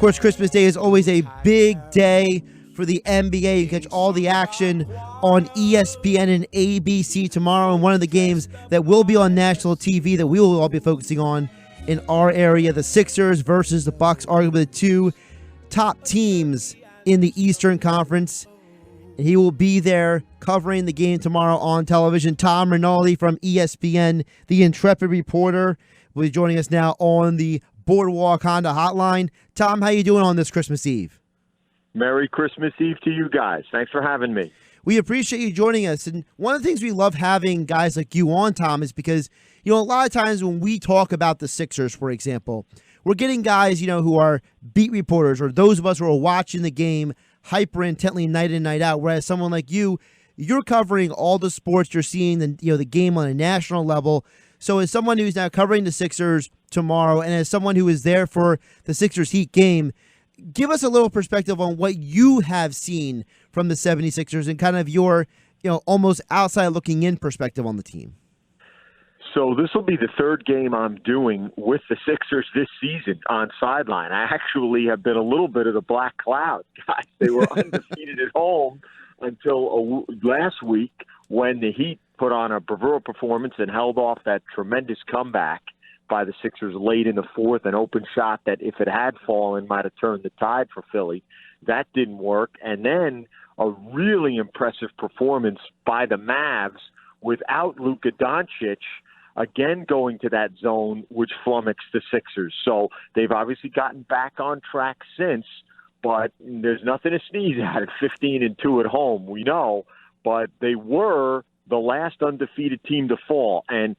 course, Christmas Day is always a big day for the NBA. You catch all the action on ESPN and ABC tomorrow. And one of the games that will be on national TV that we will all be focusing on in our area, the Sixers versus the Bucks, arguably the two top teams in the Eastern Conference. And he will be there covering the game tomorrow on television. Tom Rinaldi from ESPN, the intrepid reporter, will be joining us now on the Boardwalk Honda Hotline. Tom, how you doing on this Christmas Eve? Merry Christmas Eve to you guys. Thanks for having me. We appreciate you joining us. And one of the things we love having guys like you on, Tom, is because, a lot of times when we talk about the Sixers, for example, we're getting guys, who are beat reporters or those of us who are watching the game hyper intently night in, night out. Whereas someone like you, you're covering all the sports. You're seeing the game on a national level. So as someone who's now covering the Sixers tomorrow and as someone who is there for the Sixers Heat game, give us a little perspective on what you have seen from the 76ers and kind of your, almost outside looking in perspective on the team. So this will be the third game I'm doing with the Sixers this season on sideline. I actually have been a little bit of the black cloud, guys. They were undefeated at home until last week when the Heat put on a bravura performance and held off that tremendous comeback by the Sixers late in the fourth, an open shot that if it had fallen might have turned the tide for Philly. That didn't work. And then a really impressive performance by the Mavs without Luka Doncic, again going to that zone, which flummoxed the Sixers. So they've obviously gotten back on track since, but there's nothing to sneeze at 15-2 at home, we know. But they were the last undefeated team to fall. And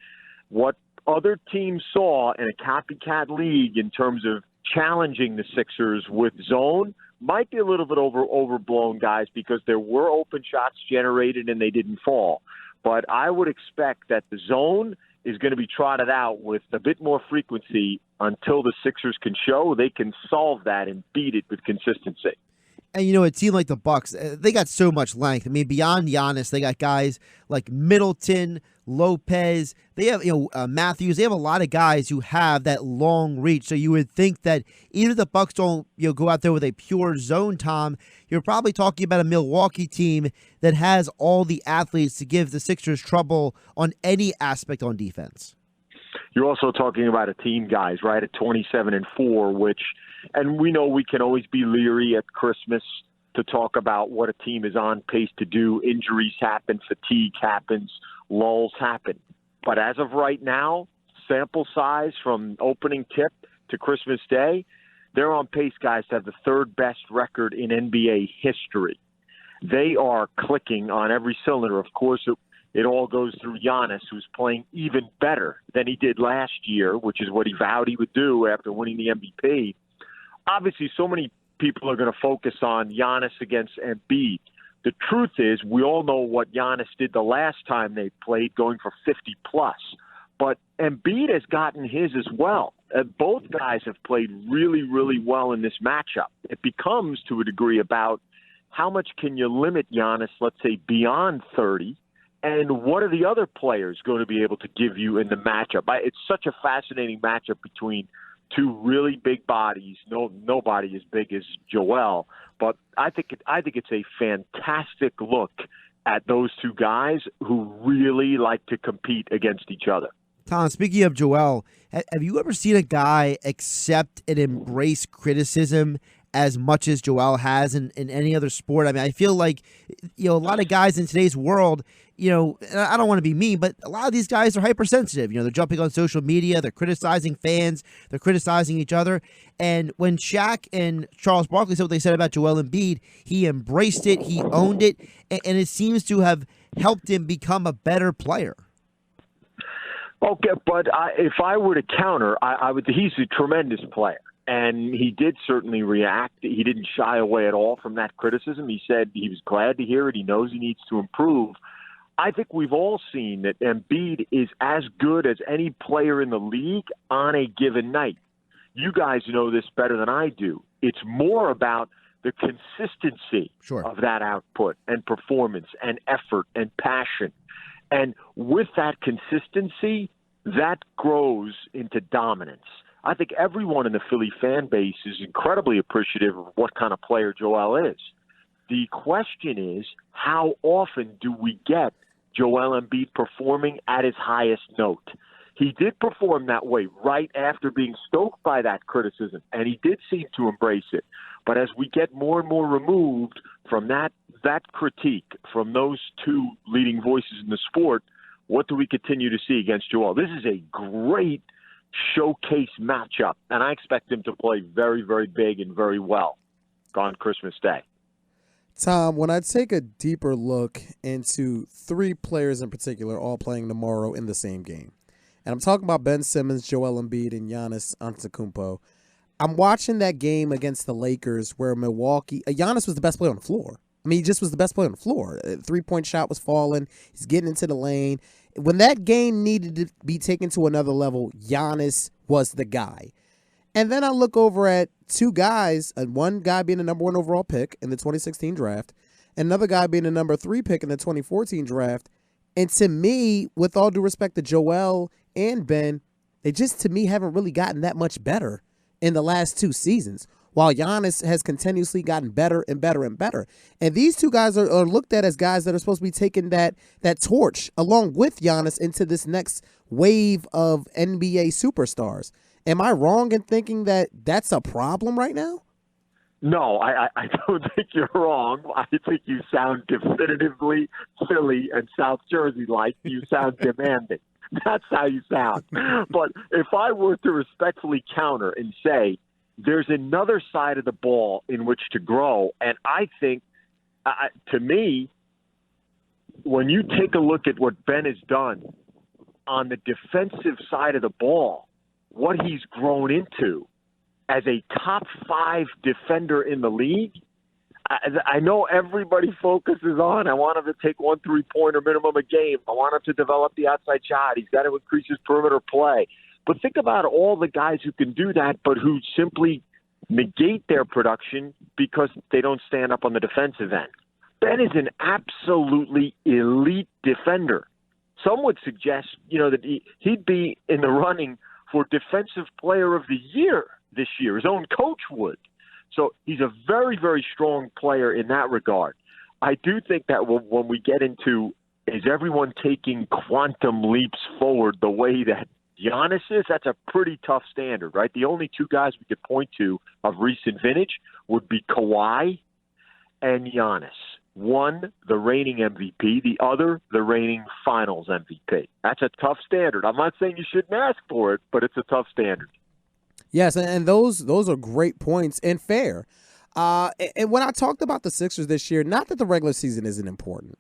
what other teams saw in a copycat league in terms of challenging the Sixers with zone might be a little bit overblown, guys, because there were open shots generated and they didn't fall. But I would expect that the zone is going to be trotted out with a bit more frequency until the Sixers can show they can solve that and beat it with consistency. And, it seemed like the Bucks, they got so much length. I mean, beyond Giannis, they got guys like Middleton, Lopez. They have, Matthews. They have a lot of guys who have that long reach. So you would think that even if the Bucks don't, go out there with a pure zone, Tom, you're probably talking about a Milwaukee team that has all the athletes to give the Sixers trouble on any aspect on defense. You're also talking about a team, guys, right, at 27-4, which, and we know we can always be leery at Christmas to talk about what a team is on pace to do. Injuries happen, fatigue happens, lulls happen. But as of right now, sample size from opening tip to Christmas Day, they're on pace, guys, to have the third best record in NBA history. They are clicking on every cylinder. Of course, it all goes through Giannis, who's playing even better than he did last year, which is what he vowed he would do after winning the MVP. Obviously, so many people are going to focus on Giannis against Embiid. The truth is, we all know what Giannis did the last time they played, going for 50-plus. But Embiid has gotten his as well. Both guys have played really, really well in this matchup. It becomes, to a degree, about how much can you limit Giannis, let's say, beyond 30, and what are the other players going to be able to give you in the matchup? It's such a fascinating matchup between two really big bodies. Nobody as big as Joel, but I think it's a fantastic look at those two guys who really like to compete against each other. Tom, speaking of Joel, have you ever seen a guy accept and embrace criticism as much as Joel has in any other sport? I mean, I feel like, a lot of guys in today's world, and I don't want to be mean, but a lot of these guys are hypersensitive. They're jumping on social media, they're criticizing fans, they're criticizing each other. And when Shaq and Charles Barkley said what they said about Joel Embiid, he embraced it, he owned it, and it seems to have helped him become a better player. Okay, but if I were to counter, I would. He's a tremendous player. And he did certainly react. He didn't shy away at all from that criticism. He said he was glad to hear it. He knows he needs to improve. I think we've all seen that Embiid is as good as any player in the league on a given night. You guys know this better than I do. It's more about the consistency of that output and performance and effort and passion. And with that consistency, that grows into dominance. I think everyone in the Philly fan base is incredibly appreciative of what kind of player Joel is. The question is, how often do we get Joel Embiid performing at his highest note? He did perform that way right after being stoked by that criticism, and he did seem to embrace it. But as we get more and more removed from that critique, from those two leading voices in the sport, what do we continue to see against Joel? This is a great showcase matchup, and I expect him to play very, very big and very well on Christmas Day. Tom, when I take a deeper look into three players in particular all playing tomorrow in the same game, and I'm talking about Ben Simmons, Joel Embiid, and Giannis Antetokounmpo, I'm watching that game against the Lakers where Giannis was the best player on the floor. I mean, he just was the best player on the floor. Three-point shot was falling. He's getting into the lane. When that game needed to be taken to another level, Giannis was the guy. And then I look over at two guys, one guy being the number 1 overall pick in the 2016 draft, and another guy being the number 3 pick in the 2014 draft. And to me, with all due respect to Joel and Ben, they just, to me, haven't really gotten that much better in the last 2 seasons, while Giannis has continuously gotten better and better and better. And these two guys are looked at as guys that are supposed to be taking that torch along with Giannis into this next wave of NBA superstars. Am I wrong in thinking that that's a problem right now? No, I don't think you're wrong. I think you sound definitively Philly and South Jersey-like. You sound demanding. That's how you sound. But if I were to respectfully counter and say there's another side of the ball in which to grow, and I think, to me, when you take a look at what Ben has done on the defensive side of the ball, what he's grown into as a top 5 defender in the league, I know everybody focuses on, I want him to take 1 3-pointer minimum a game. I want him to develop the outside shot. He's got to increase his perimeter play. But think about all the guys who can do that, but who simply negate their production because they don't stand up on the defensive end. Ben is an absolutely elite defender. Some would suggest, that he'd be in the running for Defensive Player of the Year this year. His own coach would. So he's a very, very strong player in that regard. I do think that when we get into, is everyone taking quantum leaps forward the way that Giannis is, that's a pretty tough standard, right? The only 2 guys we could point to of recent vintage would be Kawhi and Giannis. One, the reigning MVP. The other, the reigning finals MVP. That's a tough standard. I'm not saying you shouldn't ask for it, but it's a tough standard. Yes, and those are great points and fair. And when I talked about the Sixers this year, not that the regular season isn't important,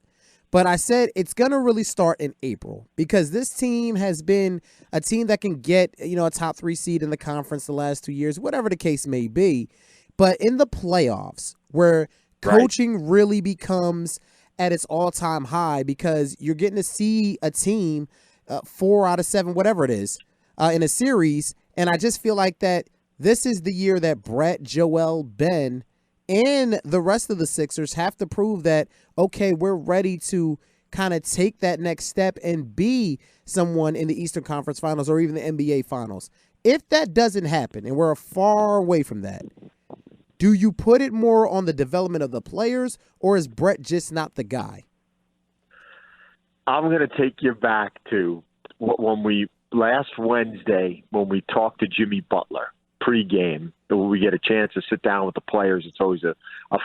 but I said it's going to really start in April because this team has been a team that can get, a top 3 seed in the conference the last 2 years, whatever the case may be. But in the playoffs, where coaching really becomes at its all-time high because you're getting to see a team 4 out of 7, whatever it is, in a series. And I just feel like that this is the year that Brett, Joel, Ben, and the rest of the Sixers have to prove that, okay, we're ready to kind of take that next step and be someone in the Eastern Conference Finals or even the NBA Finals. If that doesn't happen, and we're far away from that, do you put it more on the development of the players, or is Brett just not the guy? I'm going to take you back to last Wednesday when we talked to Jimmy Butler pregame. When we get a chance to sit down with the players, it's always a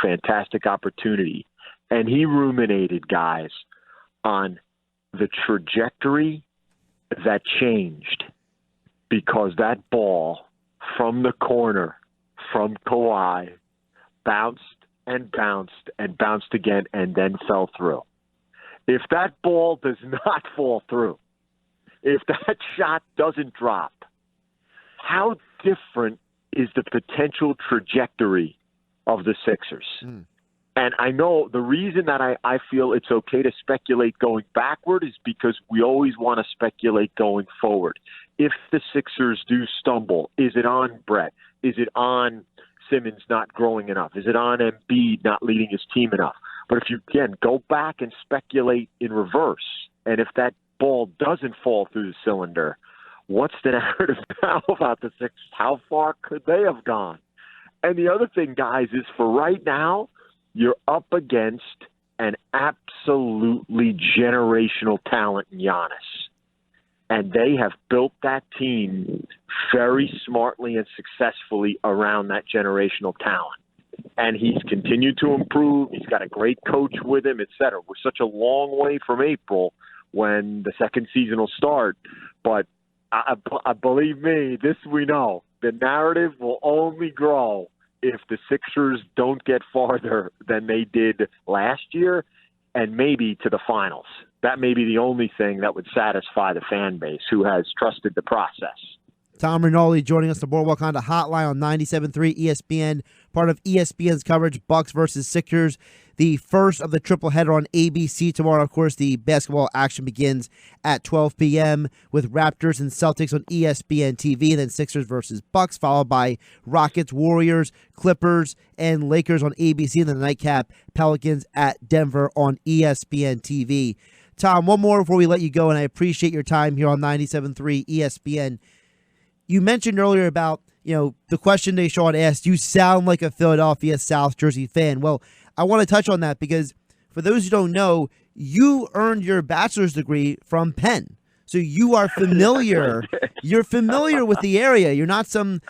fantastic opportunity. And he ruminated, guys, on the trajectory that changed because that ball from the corner from Kawhi bounced and bounced and bounced again and then fell through. If that ball does not fall through, if that shot doesn't drop, how different is the potential trajectory of the Sixers? And I know the reason that I feel it's okay to speculate going backward is because we always want to speculate going forward. If the Sixers do stumble, is it on Brett? Is it on Simmons not growing enough? Is it on Embiid not leading his team enough? But if you can go back and speculate in reverse, and if that ball doesn't fall through the cylinder, what's the narrative now about the Sixers? How far could they have gone? And the other thing, guys, is for right now, you're up against an absolutely generational talent in Giannis. And they have built that team very smartly and successfully around that generational talent. And he's continued to improve. He's got a great coach with him, et cetera. We're such a long way from April when the second season will start. But I believe me, this we know. The narrative will only grow if the Sixers don't get farther than they did last year and maybe to the finals. That may be the only thing that would satisfy the fan base who has trusted the process. Tom Rinaldi joining us, the Boardwalk Honda Hotline on 97.3 ESPN, part of ESPN's coverage, Bucks versus Sixers. The first of the triple header on ABC tomorrow. Of course, the basketball action begins at 12 p.m. with Raptors and Celtics on ESPN TV, and then Sixers versus Bucks, followed by Rockets, Warriors, Clippers, and Lakers on ABC, and then the nightcap, Pelicans at Denver on ESPN TV. Tom, one more before we let you go, and I appreciate your time here on 97.3 ESPN. You mentioned earlier about, the question Deshaun asked, you sound like a Philadelphia South Jersey fan. Well, I want to touch on that because for those who don't know, you earned your bachelor's degree from Penn. So you are familiar. You're familiar with the area. You're not some,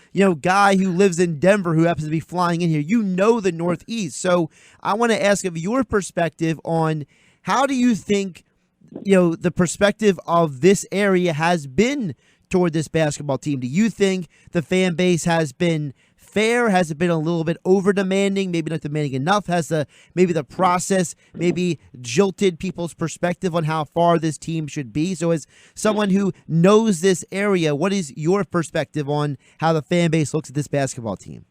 guy who lives in Denver who happens to be flying in here. You know the Northeast. So I want to ask of your perspective on how do you think, the perspective of this area has been toward this basketball team? Do you think the fan base has been fair? Has it been a little bit over demanding? Maybe not demanding enough? Has maybe the process maybe jilted people's perspective on how far this team should be? So as someone who knows this area, what is your perspective on how the fan base looks at this basketball team?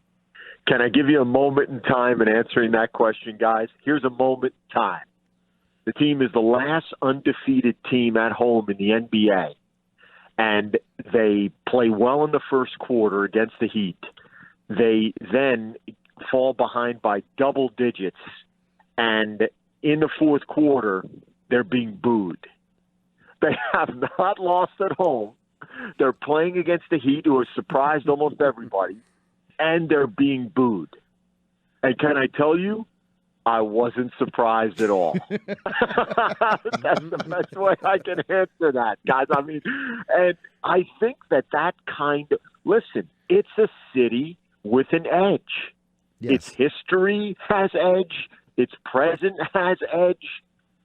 Can I give you a moment in time in answering that question, guys? Here's a moment in time. The team is the last undefeated team at home in the NBA. And they play well in the first quarter against the Heat. They then fall behind by double digits. And in the fourth quarter, they're being booed. They have not lost at home. They're playing against the Heat, who have surprised almost everybody. And they're being booed. And can I tell you, I wasn't surprised at all. That's the best way I can answer that, guys. And I think that kind of, listen, it's a city with an edge. Yes. Its history has edge. Its present has edge.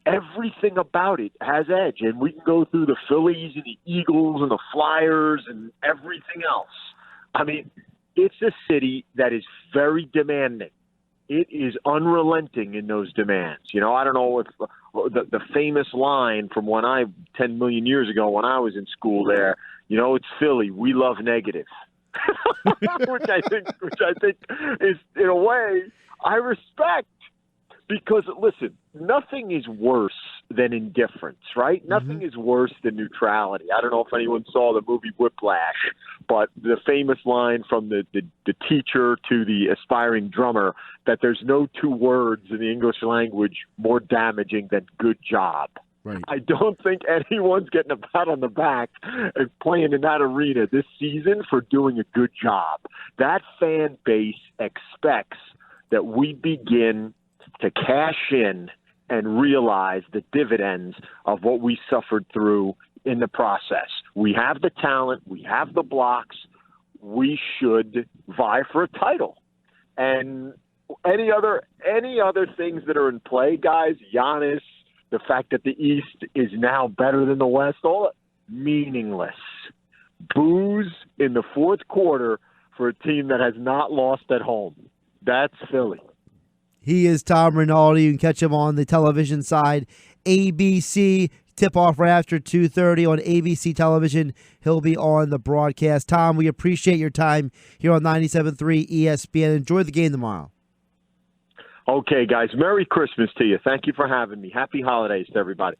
Everything about it has edge. And we can go through the Phillies and the Eagles and the Flyers and everything else. It's a city that is very demanding. It is unrelenting in those demands. I don't know if the famous line from 10 million years ago when I was in school there, it's Philly, we love negative. which I think is, in a way, I respect. Because, listen, nothing is worse than indifference, right? Mm-hmm. Nothing is worse than neutrality. I don't know if anyone saw the movie Whiplash, but the famous line from the teacher to the aspiring drummer that there's no two words in the English language more damaging than good job. Right. I don't think anyone's getting a pat on the back and playing in that arena this season for doing a good job. That fan base expects that we begin to cash in and realize the dividends of what we suffered through in the process. We have the talent. We have the blocks. We should vie for a title. And any other things that are in play, guys, Giannis, the fact that the East is now better than the West, all meaningless. Boos in the fourth quarter for a team that has not lost at home. That's Philly. He is Tom Rinaldi. You can catch him on the television side. ABC tip-off right after 2:30 on ABC television. He'll be on the broadcast. Tom, we appreciate your time here on 97.3 ESPN. Enjoy the game tomorrow. Okay, guys. Merry Christmas to you. Thank you for having me. Happy holidays to everybody.